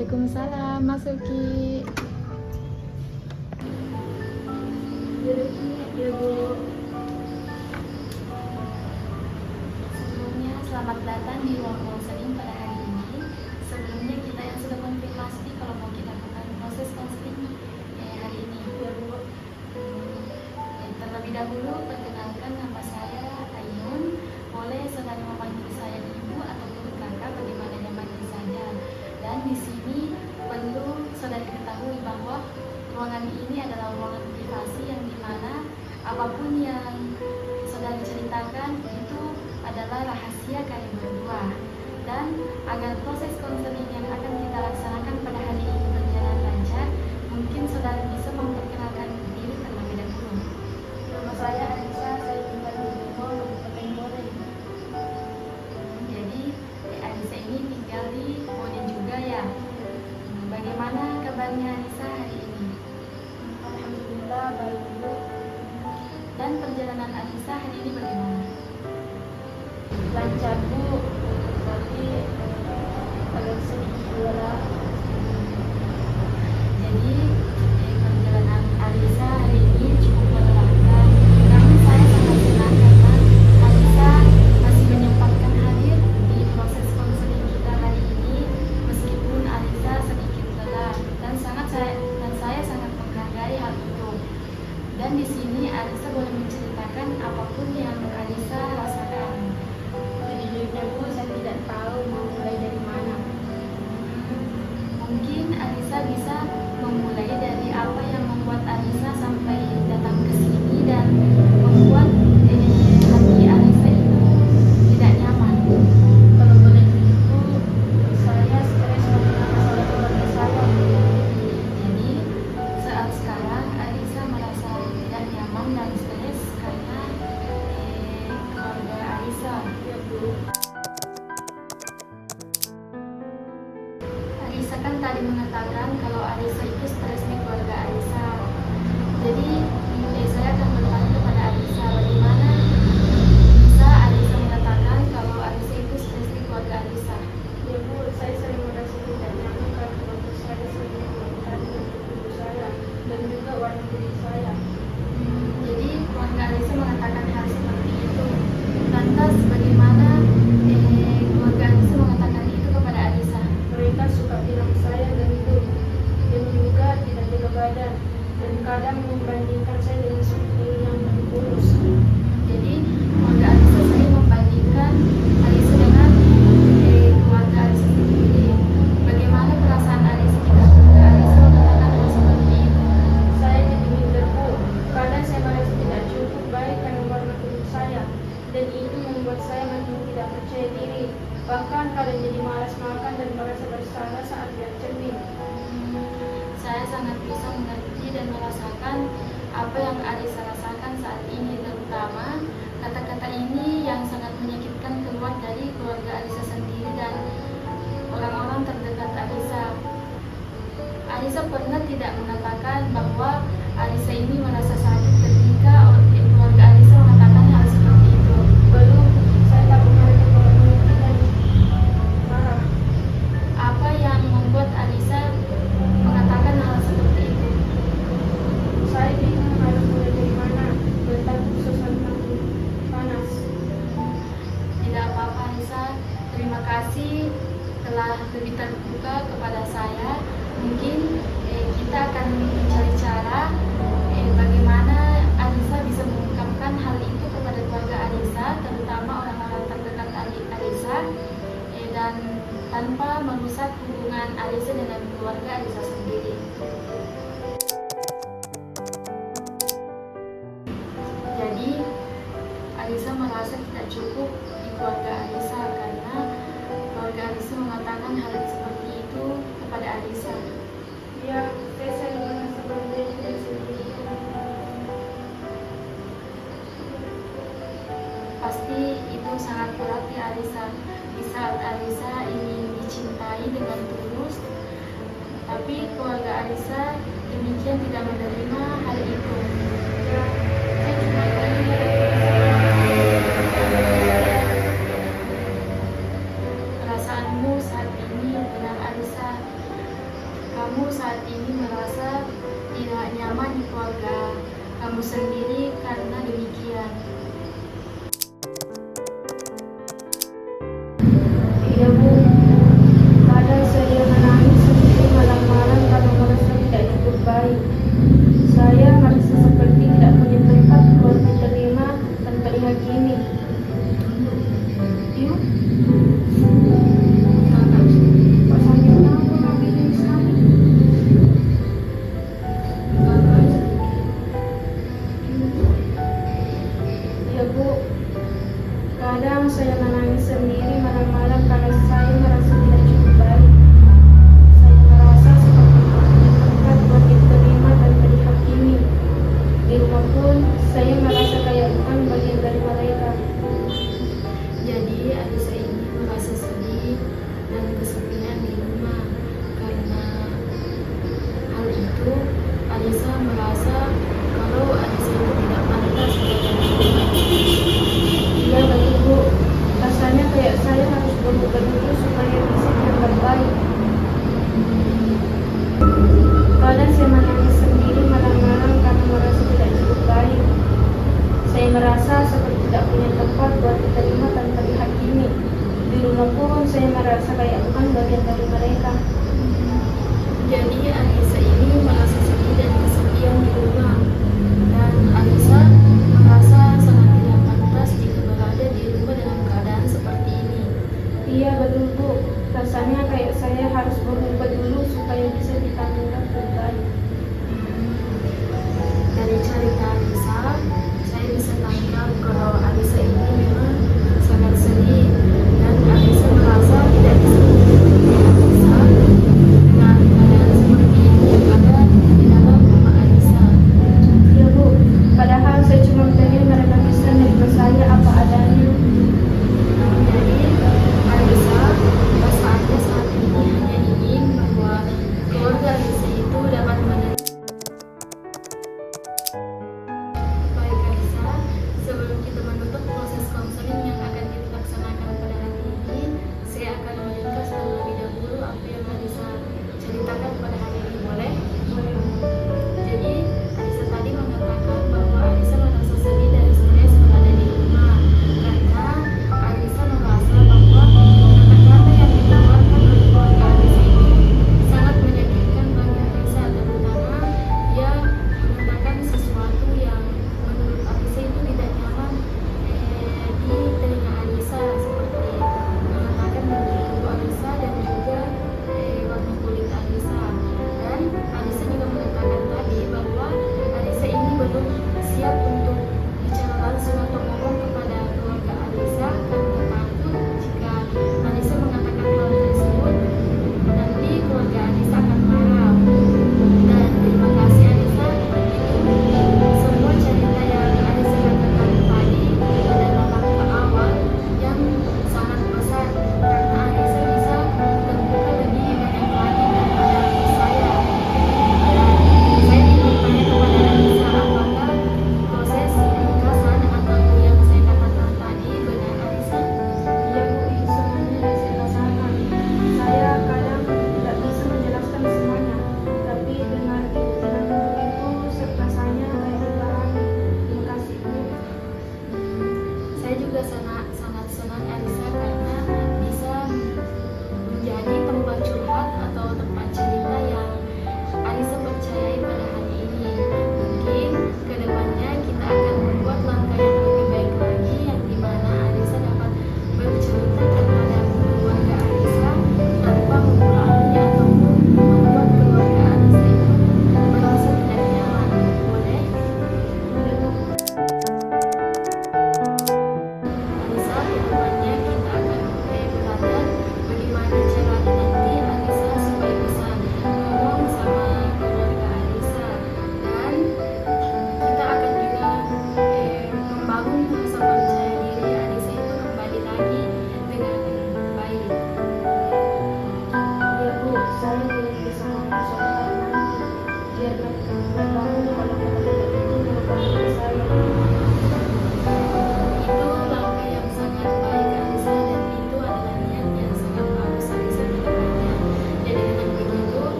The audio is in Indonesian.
Waalaikumsalam, masuki. Ya Bu. Sebelumnya selamat datang di ruang konseling pada hari ini. Sebelumnya kita yang sudah konfirmasi kalau mau kita lakukan proses konseling hari ini. Ya Bu. Terlebih dahulu perkenalkan, nama saya Ainun. Boleh saudara memanggil saya ibu ataupun kakak, bagaimana yang manggil saja. Dan di sini perlu saudara ketahui bahwa ruangan ini adalah ruangan privasi yang dimana apapun yang saudara ceritakan itu adalah rahasia kalian berdua. Dan agar proses konseling yang akan kita laksanakan pada hari ini berjalan lancar, mungkin saudara bisa memperkenalkan diri terlebih dahulu. Nama saya Anissa, saya tinggal di Bogor, Kabupaten Bone. Jadi Anissa ini tinggal di Bone juga ya. Bagaimana kabarnya Anissa hari ini? Alhamdulillah baik Bu. Dan perjalanan Anissa hari ini bagaimana? Lancar Bu, tapi agak sedikit lelah. Jadi perjalanan Anissa hari ini cukup melelahkan. Namun saya sangat senang karena Anissa masih menyempatkan hadir di proses konseling kita hari ini, meskipun Anissa sedikit lelah dan saya sangat menghargai hal itu. Dan di sini Anissa boleh menceritakan apapun yang Anissa rasakan. Sejujurnya Bu, saya tidak tahu mau mulai dari mana. Mungkin Anissa bisa memulai dari apa yang membuat Anissa sampai datang ke sini dan membuat hati Anissa itu tidak nyaman. Kalau boleh begitu, saya stres karena masalah keluarga saya. Jadi saat sekarang Anissa merasa tidak nyaman dan stres karena keluarga Anissa. Ya Bu. Anissa kan tadi mengatakan kalau Anissa itu stres di keluarga Anissa. Jadi saya akan bertanya kepada Anissa, bagaimana bisa Anissa mengatakan kalau Anissa itu stres di keluarga Anissa? Ya Bu, saya sering merasa tidak nyaman karena keluarga saya sering mengomentari ibu saya dan juga warna kulit saya. Jadi keluarga Anissa mengatakan hal seperti itu. Lantas bagaimana keluarga Anissa mengatakan itu kepada Anissa? Mereka suka bilang saya gendut dan juga tidak jaga badan dan kadang membandingkan saya dengan seperti yang lebih kurus. Jadi keluarga Anissa sering membandingkan Anissa dengan keluarga Anissa sendiri. Bagaimana perasaan Anissa jika keluarga Anissa mengatakan hal seperti itu? Saya jadi minder Bu, kadang saya merasa tidak cukup baik karena warna kulit saya dan itu membuat saya makin tidak percaya diri. Bahkan kadang jadi malas makan dan merasa bersalah saat lihat cermin. Saya sangat bisa mengerti dan merasakan apa yang Anissa rasakan saat ini, terutama kata-kata ini yang sangat menyakitkan keluar dari keluarga Anissa sendiri dan orang-orang terdekat Anissa. Anissa pernah tidak mengatakan bahwa Anissa ini merasa sakit ketika keluarga Anissa mengatakan hal seperti itu. Belum, saya takut mereka bakal mengerti dan marah. Apa yang membuat Anissa mengatakan hal seperti itu? Saya bingung harus mulai dari mana dan takut suasana makin panas. Tidak apa-apa Anissa, terima kasih telah lebih terbuka kepada saya. Mungkin kita akan mencari cara bagaimana Anissa bisa mengungkapkan hal itu kepada keluarga Anissa, terutama orang-orang terdekat Anissa, dan tanpa merusak hubungan Anissa dengan keluarga Anissa sendiri. Jadi Anissa merasa tidak cukup di keluarga Anissa karena keluarga Anissa mengatakan hal seperti itu kepada Anissa. Ya, saya sering merasa berbeda dan sendiri. Pasti itu sangat berat di Anissa. Di saat Anissa ingin dicintai dengan tulus, tapi keluarga Anissa demikian tidak menerima hal itu. Ya, saya cuma ingin Perasaanmu saat ini benar Anissa. kamu saat ini merasa tidak nyaman di keluarga kamu sendiri karena demikian. Iya Bu, kadang saya menangis sendiri malam-malam karena merasa tidak cukup baik. Saya merasa seperti tidak punya tempat buat diterima tanpa dihakimi. Yuk, Pak Sambil tahu kami ini sekali. Ya Bu, kadang saya menangis sendiri malam-malam karena saya merasa tidak cukup baik. Saya merasa seperti punya tempat buat diterima tanpa dihakimi. Di rumah pun saya merasa kayak bukan bagian dari mereka. Jadi adik saya ini merasa sedih dan kesepian di rumah. Karena hal itu, Alisa merasa kalau adik saya itu tidak pantas berada di rumah. Iya betul Bu, rasanya kayak saya harus berubah dulu supaya bisa dianggap baik. Kadang saya menangis sendiri malam-malam karena merasa tidak cukup baik. Saya merasa seperti tidak punya tempat buat diterima tanpa dihakimi. Di rumah pun saya merasa kayak bukan bagian dari mereka.